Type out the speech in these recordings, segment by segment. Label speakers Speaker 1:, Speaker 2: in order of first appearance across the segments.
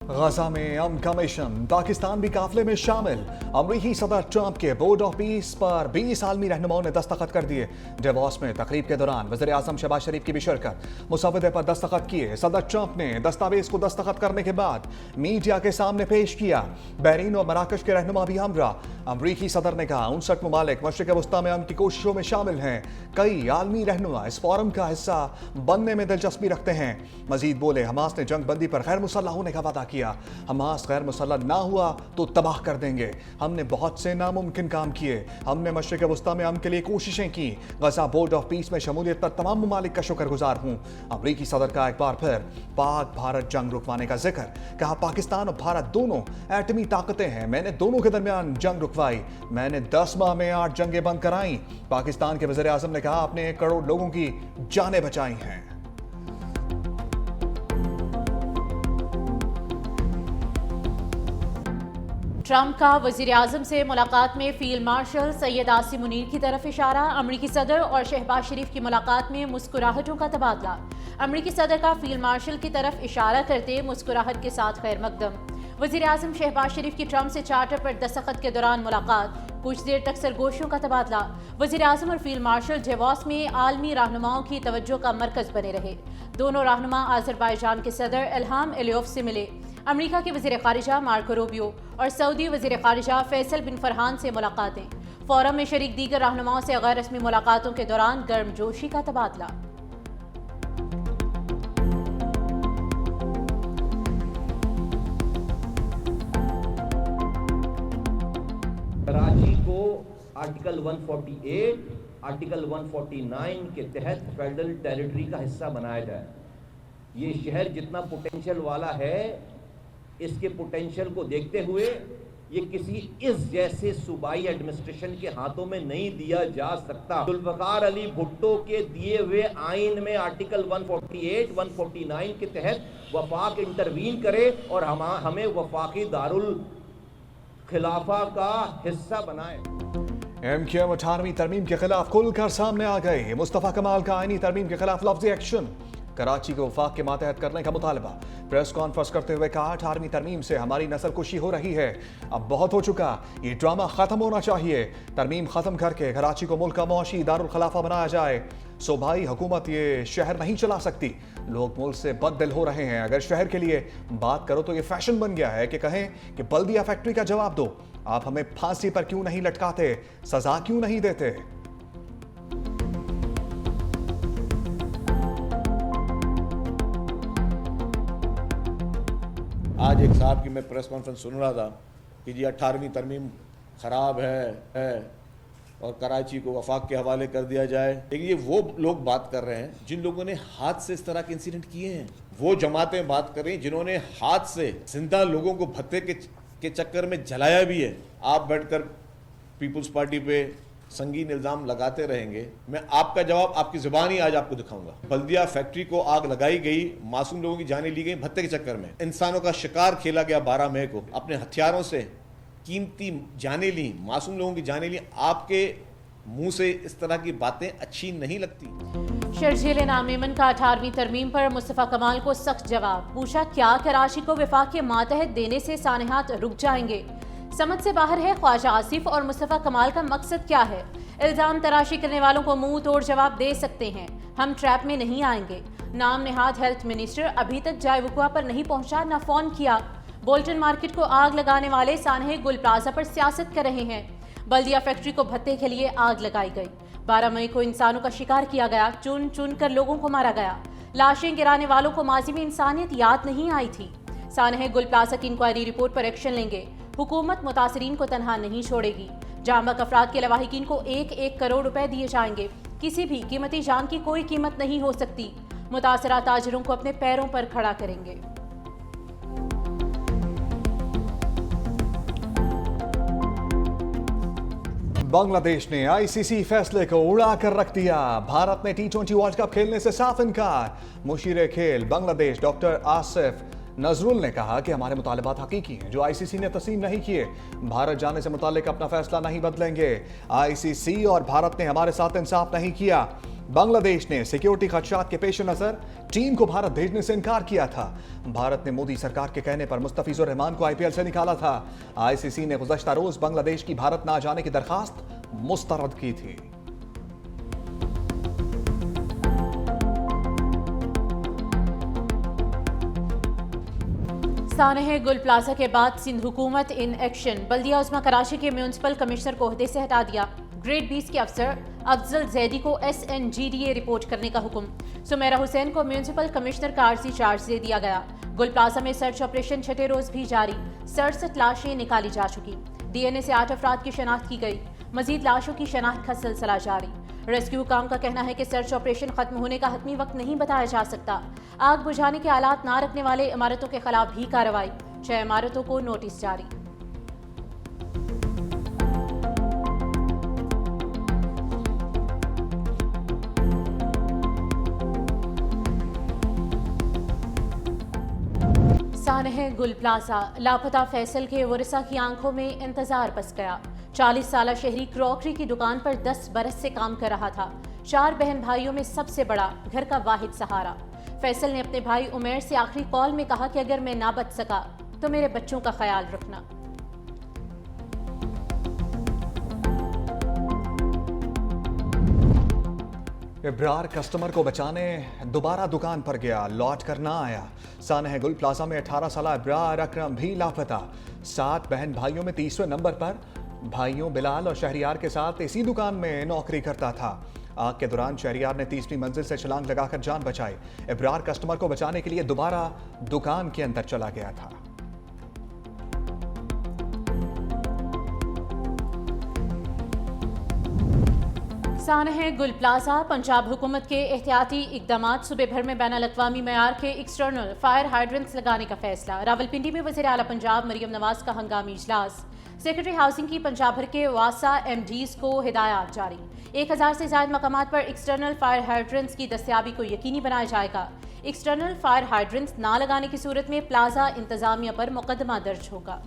Speaker 1: गजा में अमन कमीशन, पाकिस्तान भी काफिले में शामिल। अमरीकी सदर ट्रंप के बोर्ड ऑफ पीस पर 20 आलमी रहनुमाओं ने दस्तखत कर दिए। डेवॉस में तकरीब के दौरान वज़ीर आज़म शहबाज शरीफ की भी शिरकत। मुसवदे पर दस्तखत किए। सदर ट्रंप ने दस्तावेज को दस्तखत करने के बाद मीडिया के सामने पेश किया। बहरीन और मराकश के रहनुमा भी हमरा। अमरीकी सदर ने कहा 59 ममालिक मशरिक़ वस्ता में अमन की कोशिशों में शामिल हैं। कई आलमी रहनुमा इस फोरम का हिस्सा बनने में दिलचस्पी रखते हैं। मजीद बोले, हमास ने जंग बंदी पर गैर मुसल्लह होने का वादा किया। हमास गैर मुसल्लह ना हुआ तो तबाह कर देंगे। हमने बहुत से नामुमकिन काम किए। हमने मशरिक़ वस्ता में अमन के लिए कोशिशें की। गजा बोर्ड ऑफ पीस में शमूलियत पर तमाम ममालिक का शुक्रगुजार हूँ। अमरीकी सदर का एक बार फिर पाक भारत जंग रुकवाने का जिक्र। कहा, पाकिस्तान और भारत दोनों एटमी ताकतें हैं। मैंने दोनों के दरमियान जंग रुकवाई। मैंने 10 माह में 8 जंगें बंद कराई। पाकिस्तान के वज़ीर आज़म ने कहा, आपने 1 करोड़ लोगों की जानें बचाई हैं।
Speaker 2: ट्रंप का वज़ीर आज़म से मुलाकात में फील्ड मार्शल सैयद आसिम मुनीर की तरफ इशारा। अमरीकी सदर और शहबाज शरीफ की मुलाकात में मुस्कुराहटों का तबादला। अमरीकी सदर का फील्ड मार्शल की तरफ इशारा करते मुस्कुराहट के साथ खैर मकदम। वज़ीर आज़म शहबाज शरीफ की ट्रंप से चार्टर पर दस्तखत के दौरान मुलाकात। कुछ देर तक सरगोशियों का तबादला। वज़ीर आज़म और फील्ड मार्शल डेवॉस में आलमी रहनुमाओं की तवज्जो का मरकज बने रहे। दोनों रहनुमा अज़रबैजान के सदर इल्हाम एलियोव से मिले। अमेरिका के वज़ीर ख़ारिजा मार्को रूबियो और सऊदी वज़ीर ख़ारिजा फैसल बिन फरहान से मुलाकातें। फोरम में शरीक दीगर रहनुमाओं से गैर रस्मी मुलाकातों के दौरान गर्मजोशी का तबादला।
Speaker 3: कराची को आर्टिकल 148, आर्टिकल 149 के तहत फेडरल टेरिटरी का हिस्सा बनाया जाए। ये शहर जितना पोटेंशियल वाला है, इसके पोटेंशियल को देखते हुए ये किसी इस जैसे सूबाई एडमिनिस्ट्रेशन के हाथों में नहीं दिया जा सकता। जुल्फ़िकार अली भुट्टो के दिए हुए आइन में आर्टिकल 148, 149 के तहत वफाक इंटरवीन करे और हमें वफाकी दारुल खिलाफा का हिस्सा बनाए।
Speaker 1: MQM 18वीं तरमीम के खिलाफ खुलकर सामने आ गए। मुस्तफ़ा कमाल का आईनी तरमीम के खिलाफ लफ्ज़ी एक्शन। कराची को वफाक के मातहत करने का मुतालबा। प्रेस कॉन्फ्रेंस करते हुए कहा, 18वीं तरमीम से हमारी नस्ल कुशी हो रही है। अब बहुत हो चुका, ये ड्रामा खत्म होना चाहिए। तरमीम खत्म करके कराची को मुल्क का मुआशी दारुल खिलाफा बनाया जाए। सूबाई हुकूमत ये शहर नहीं चला सकती। लोग मुल्क से बददिल हो रहे हैं। अगर शहर के लिए बात करो तो ये फैशन बन गया है कि कहें कि बल्दिया फैक्ट्री का जवाब दो। आप हमें फांसी पर क्यों नहीं लटकाते, सजा क्यों नहीं देते?
Speaker 4: आज एक साहब की मैं प्रेस कॉन्फ्रेंस सुन रहा था कि जी 18वीं तरमीम ख़राब है और कराची को वफाक के हवाले कर दिया जाए। लेकिन ये वो लोग बात कर रहे हैं जिन लोगों ने हाथ से इस तरह के इंसिडेंट किए हैं। वो जमातें बात कर रही हैं जिन्होंने हाथ से जिंदा लोगों को भत्ते के चक्कर में जलाया भी है। आप बैठकर पीपुल्स पार्टी पे संगीन इल्ज़ाम लगाते रहेंगे। मैं आपका जवाब आपकी ज़ुबान ही आज आपको दिखाऊंगा। बल्दिया फैक्ट्री को आग लगाई गई, मासूम लोगों की जानें ली गई भत्ते के चक्कर में। इंसानों का शिकार खेला गया 12 मई को। अपने हथियारों से कीमती जानें ली, मासूम लोगों की जानें ली। आपके मुंह से इस तरह की बातें अच्छी नहीं लगती।
Speaker 2: शर्जील नामेमन का 18वीं तरमीम पर मुस्तफ़ा कमाल को सख्त जवाब। पूछा, क्या कराची को वफाक के मातहत देने से सानेहात रुक जाएंगे? समझ से बाहर है ख्वाजा आसिफ और मुस्तफ़ा कमाल का मकसद क्या है। इल्ज़ाम तराशी करने वालों को मुंह तोड़ जवाब दे सकते हैं। हम ट्रैप में नहीं आएंगे। नाम नेहाद हेल्थ मिनिस्टर अभी तक जाय वकुआ पर नहीं पहुंचा, न फोन किया। बोल्टन मार्केट को आग लगाने वाले सानहे गुल प्लाजा पर सियासत कर रहे हैं। बल्दिया फैक्ट्री को भत्ते के लिए आग लगाई गई। 12 मई को इंसानों का शिकार किया गया। चुन चुन कर लोगों को मारा गया। लाशें गिराने वालों को माजी में इंसानियत याद नहीं आई थी। सानहे गुल प्लाजा की इंक्वायरी रिपोर्ट पर एक्शन लेंगे। हुकूमत मुतासरीन को तनहा नहीं छोड़ेगी। जामबक अफराद के लवाहिकीन को 1-1 करोड़ रुपए दिए जाएंगे। किसी भी कीमती जान की कोई कीमत नहीं हो सकती। मुतासरा ताजिरों को अपने पैरों पर खड़ा करेंगे।
Speaker 1: बांग्लादेश ने ICC फैसले को उड़ा कर रख दिया। भारत ने T20 वर्ल्ड कप खेलने से साफ इनकार। मुशीर खेल बांग्लादेश डॉक्टर आसिफ नजरुल ने कहा कि हमारे मुतालबात हकीकी हैं जो ICC ने तस्लीम नहीं किए। भारत जाने से मुतालिक अपना फैसला नहीं बदलेंगे। ICC और भारत ने हमारे साथ इंसाफ नहीं किया। बांग्लादेश ने सिक्योरिटी खदशात के पेश नजर टीम को भारत भेजने से इनकार किया था। भारत ने मोदी सरकार के कहने पर मुस्तफिजुर रहमान को आईपीएल से निकाला था। आईसीसी ने गुज़श्ता रोज बांग्लादेश की भारत न जाने की दरखास्त मुस्तरद की थी।
Speaker 2: सानह गुल प्लाजा के बाद सिंध हुकूमत इन एक्शन। बल्दिया उस्मा कराची के म्यूनिसिपल कमिश्नर को ओहदे से हटा दिया। ग्रेड 20 के अफसर अफजल जैदी को SNGDA रिपोर्ट करने का हुक्म। सुमेरा हुसैन को म्यूनिसिपल कमिश्नर का आर्जी चार्ज दे दिया गया। गुल प्लाजा में सर्च ऑपरेशन छठे रोज भी जारी। 67 लाशें निकाली जा चुकी। DNA से 8 अफराद की शनाख्त की गई। मजीद लाशों की शनाख्त का सिलसिला जारी। रेस्क्यू काम का कहना है कि सर्च ऑपरेशन खत्म होने का हतमी वक्त नहीं बताया जा सकता। आग बुझाने के आलात ना रखने वाले इमारतों के खिलाफ भी कार्रवाई। 6 इमारतों को नोटिस जारी। सानह गुल प्लाजा लापता फैसल के वरिसा की आंखों में इंतजार बस गया। 40 साला शहरी क्रॉकरी की दुकान पर 10 बरस से काम कर रहा था। 4 बहन भाइयों में सबसे बड़ा, घर का वाहिद सहारा। फैसल ने अपने भाई उमेर से आखिरी कॉल में कहा कि अगर मैं ना बच सका तो मेरे बच्चों का ख्याल रखना।
Speaker 1: इब्रार कस्टमर को बचाने दोबारा दुकान पर गया, लौट कर ना आया। सानह गुल प्लाजा में 18 साला इब्रार अकरम भी लापता। 7 बहन भाइयों में 30वें नंबर पर भाइयों बिलाल और शहरियार के साथ इसी दुकान में नौकरी करता था। आग के दौरान शहरियार ने 30वीं मंजिल से छलांग लगाकर जान बचाई। इब्रार कस्टमर को बचाने के लिए दोबारा दुकान के अंदर चला गया था।
Speaker 2: सानह गुल प्लाजा पंजाब हुकूमत के एहतियाती इकदामात। सूबे भर में बैनुल अक़वामी मयार के एक्सटर्नल फायर हाइड्रेंट्स लगाने का फैसला। रावलपिंडी में वज़ीर आला पंजाब मरियम नवाज का हंगामी इजलास। सेक्रेटरी हाउसिंग की पंजाब भर के वासा MDs को हिदायत जारी। 1000 से ज़ायद मकामात पर एक्सटर्नल फायर हाइड्रेंट्स की दस्तयाबी को यकीनी बनाया जाएगा। एक्सटर्नल फायर हाइड्रेंट्स ना लगाने की सूरत में प्लाजा इंतजामिया पर मुकदमा दर्ज होगा।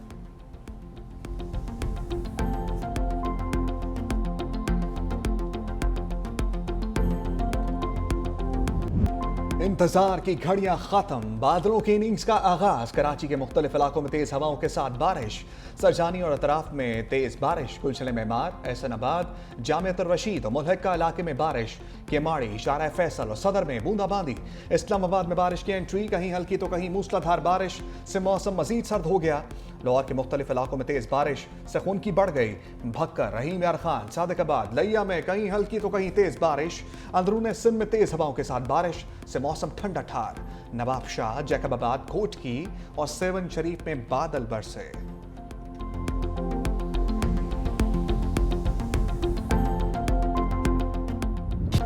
Speaker 1: इंतजार की घड़ियां खत्म, बादलों की इनिंग्स का आगाज। कराची के मुख्तलिफ इलाकों में तेज हवाओं के साथ बारिश। सरजानी और अतराफ में तेज बारिश। गुलशन मेमार, एहसनाबाद, जामियतुर रशीद और मुल्हिका इलाके में बारिश। केमाड़ी, शारा फैसल और सदर में बूंदाबांदी। इस्लामाबाद में बारिश की एंट्री, कहीं हल्की तो कहीं मूसलाधार बारिश से मौसम मजीद सर्द हो गया। लाहौर के मुख्तलिफ इलाकों में तेज बारिश से खूनकी बढ़ गई। भक्कर, रहीम यार खान, सादिकाबाद, लिया में कहीं हल्की तो कहीं तेज बारिश। अंदरून सिंध में तेज हवाओं के साथ बारिश से मौसम ठंडा ठार। नवाब शाह, जैकबाबाद, कोटकी और सेवन शरीफ में बादल बरसे।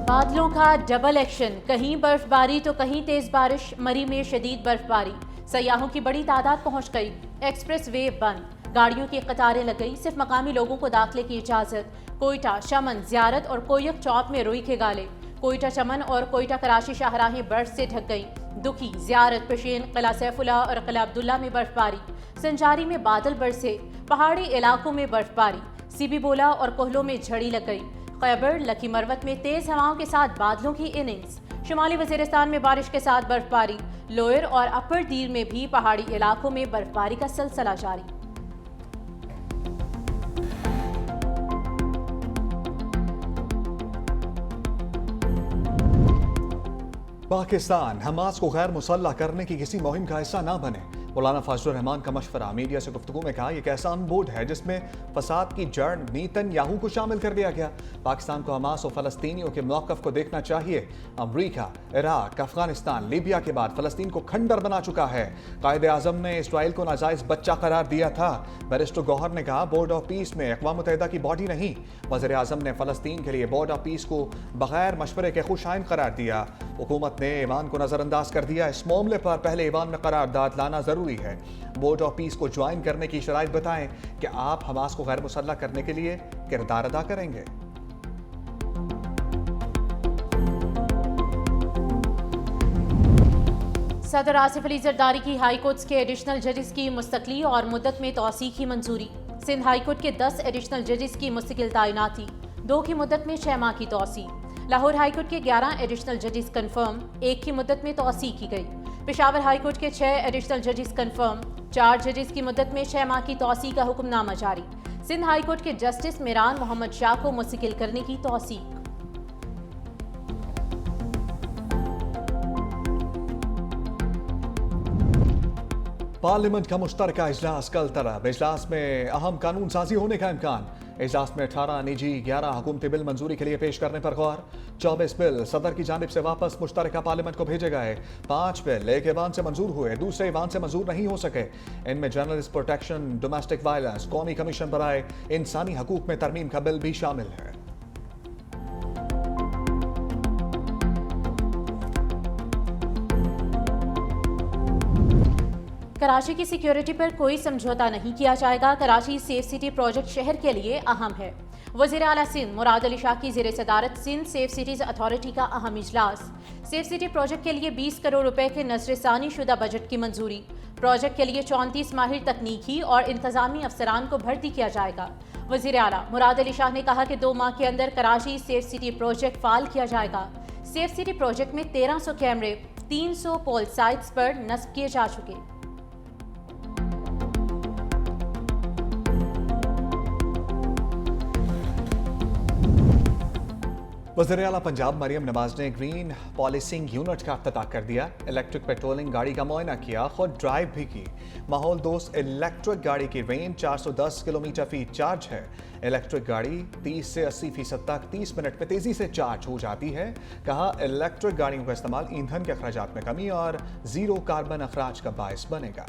Speaker 2: बादलों का डबल एक्शन, कहीं बर्फबारी तो कहीं तेज बारिश। मरी में शदीद बर्फबारी, सयाहों की बड़ी तादाद पहुंच गई। एक्सप्रेस वे बंद, गाड़ियों की कतारें लग गई। सिर्फ मकामी लोगों को दाखिले की इजाजत। कोयटा, चमन, जियारत और कोयक चौक में रुई के गाले। कोयटा चमन और कोयटा कराची शाहराहें बर्फ से ढक गईं। दुखी, जियारत, पेशेन, किला सैफुल्ला और किला अब्दुल्ला में बर्फबारी। संजारी में बादल बरसे। पहाड़ी इलाकों में बर्फबारी। सीबी बोला और कोहलों में झड़ी लग गई। खैबर, लकी मरवत में तेज हवाओं के साथ बादलों की इनिंग्स। शुमाली वजीरिस्तान में बारिश के साथ बर्फबारी। लोअर और अपर दीर में भी पहाड़ी इलाकों में बर्फबारी का सिलसिला जारी।
Speaker 1: पाकिस्तान हमास को गैर मुसल्लह करने की किसी मुहिम का हिस्सा ना बने। मौलाना फाजलुर रहमान का मशवरा। मीडिया से गुफ्तगू में कहा, यह एक ऐसा बोर्ड है जिसमें फसाद की जड़ नेतन्याहू को शामिल कर दिया गया। पाकिस्तान को हमास और फलस्तीनियों के मौक़िफ़ को देखना चाहिए। अमरीका, इराक, अफगानिस्तान, लीबिया के बाद फलस्तीन को खंडर बना चुका है। कायदे आज़म ने इसराइल को नाजायज़ बच्चा करार दिया था। बैरिस्टर गौहर ने कहा, बोर्ड ऑफ पीस में अक़वाम मुत्तहिदा की बॉडी नहीं। वज़ीर आज़म ने फलस्तीन के लिए बोर्ड ऑफ पीस को बगैर मशवरे के खुशाइन करार दिया। हुकूमत ने ईवान को नज़रअंदाज कर दिया। इस मामले पर पहले ईवान में करारदाद लाना ज़रूरी है। बोर्ड ऑफ पीस को ज्वाइन करने की शराइत बताएं कि आप हमास को गैर मुसल्लह करने के लिए किरदार अदा करेंगे।
Speaker 2: सदर आसिफ अली जरदारी की हाई कोर्ट्स के एडिशनल जजेस की मुस्तकली और मुद्दत में तौसीक की मंजूरी। सिंध हाई कोर्ट के 10 एडिशनल जजेस की मुस्तकिल तैनाती। 2 की मुद्दत में 6 माह की तौसीक। लाहौर हाईकोर्ट के 11 एडिशनल जजेस कंफर्म, 1 की मुद्दत में तौसी की गई। पेशावर हाईकोर्ट के 6 एडिशनल जजेस कंफर्म, 4 जजेस की मुद्दत में 6 माह की तौसी का हुक्मनामा जारी। सिंध हाईकोर्ट के जस्टिस मिरान मोहम्मद शाह को मुस्तकिल करने की तौसीक।
Speaker 1: पार्लियामेंट का मुश्तरका इजलास कल तरफ। इजलास में अहम कानून साजी होने का इम्कान। इजलास में 18 निजी 11 हुकूमती बिल मंजूरी के लिए पेश करने पर गौर। 24 बिल सदर की जानिब से वापस मुश्तरका पार्लियामेंट को भेजे गए। 5 बिल एक ऐवान से मंजूर हुए, दूसरे ऐवान से मंजूर नहीं हो सके। इनमें जर्नलिस्ट प्रोटेक्शन, डोमेस्टिक वायलेंस, कौमी कमीशन बराए इंसानी हकूक में तरमीम का बिल भी शामिल है।
Speaker 2: कराची की सिक्योरिटी पर कोई समझौता नहीं किया जाएगा। कराची सेफ सिटी प्रोजेक्ट शहर के लिए अहम है। वज़ीर आला सिंध मुराद अली शाह की ज़ेर सदारत सिंध सेफ सिटीज़ अथॉरिटी का अहम इजलास। सेफ सिटी प्रोजेक्ट के लिए 20 करोड़ रुपए के नज़रसानी शुदा बजट की मंजूरी। प्रोजेक्ट के लिए 34 माहिर तकनीकी और इंतजामी अफसरान को भर्ती किया जाएगा। वज़ीर आला मुराद अली शाह ने कहा कि 2 माह के अंदर कराची सेफ सिटी प्रोजेक्ट फाल किया जाएगा। सेफ सिटी प्रोजेक्ट में 1300 कैमरे 300 पोल साइट्स पर नस्ब किए जा चुके।
Speaker 1: वज़ीर आला पंजाब मरियम नवाज ने ग्रीन पॉलिसिंग यूनिट का इफ्तिताह कर दिया। इलेक्ट्रिक पेट्रोलिंग गाड़ी का मुआयना किया, खुद ड्राइव भी की। माहौल दोस्त इलेक्ट्रिक गाड़ी की रेंज 410 किलोमीटर फी चार्ज है। इलेक्ट्रिक गाड़ी 30 से 80% तक 30 मिनट में तेजी से चार्ज हो जाती है। कहा इलेक्ट्रिक गाड़ियों का इस्तेमाल ईंधन के अखराजात में कमी और जीरो कार्बन अखराज का बायस बनेगा।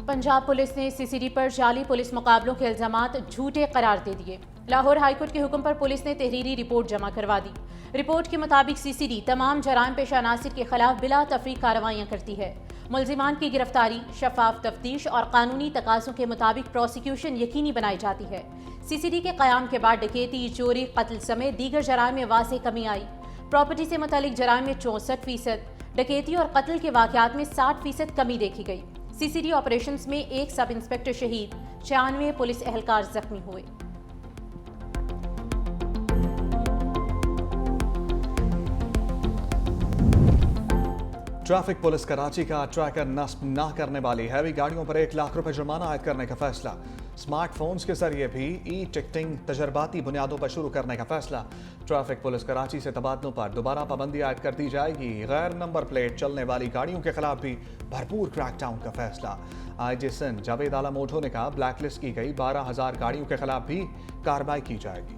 Speaker 2: पंजाब पुलिस ने सीसीडी पर जाली पुलिस मुकाबलों के इल्जामात झूठे करार दे दिए। लाहौर हाईकोर्ट के हुक्म पर पुलिस ने तहरीरी रिपोर्ट जमा करवा दी। रिपोर्ट के मुताबिक सीसीडी तमाम जराइम पेशा अनासिर के खिलाफ बिला तफरीक कार्रवाइयाँ करती है। मुलजिमान की गिरफ्तारी, शफाफ तफ्तीश और कानूनी तकाज़ों के मुताबिक प्रोसिक्यूशन यकीनी बनाई जाती है। सीसीडी के क़याम के बाद डकैती, चोरी, कत्ल समेत दीगर जराइम में वाज़ेह कमी आई। प्रॉपर्टी से मुतालिक जराइम में 64%, डकैती और कत्ल के वाक़यात में 60% कमी देखी गई। सीसीडी ऑपरेशंस में 1 सब इंस्पेक्टर शहीद, 96 पुलिस एहलकार जख्मी हुए।
Speaker 1: ट्रैफिक पुलिस कराची का ट्रैकर नस्ब न करने वाली हैवी गाड़ियों पर 1 लाख रुपए जुर्माना आयद करने का फैसला। स्मार्टफोन्स के जरिए भी ई टिकटिंग तजर्बाती बुनियादों पर शुरू करने का फैसला। ट्रैफिक पुलिस कराची से तबादलों पर दोबारा पाबंदी आयद कर दी जाएगी। गैर नंबर प्लेट चलने वाली गाड़ियों के खिलाफ भी भरपूर क्रैकडाउन का फैसला। आईजी सिंध जावेद आलम ओढो ने कहा ब्लैकलिस्ट की गई 12,000 गाड़ियों के खिलाफ भी कार्रवाई की जाएगी।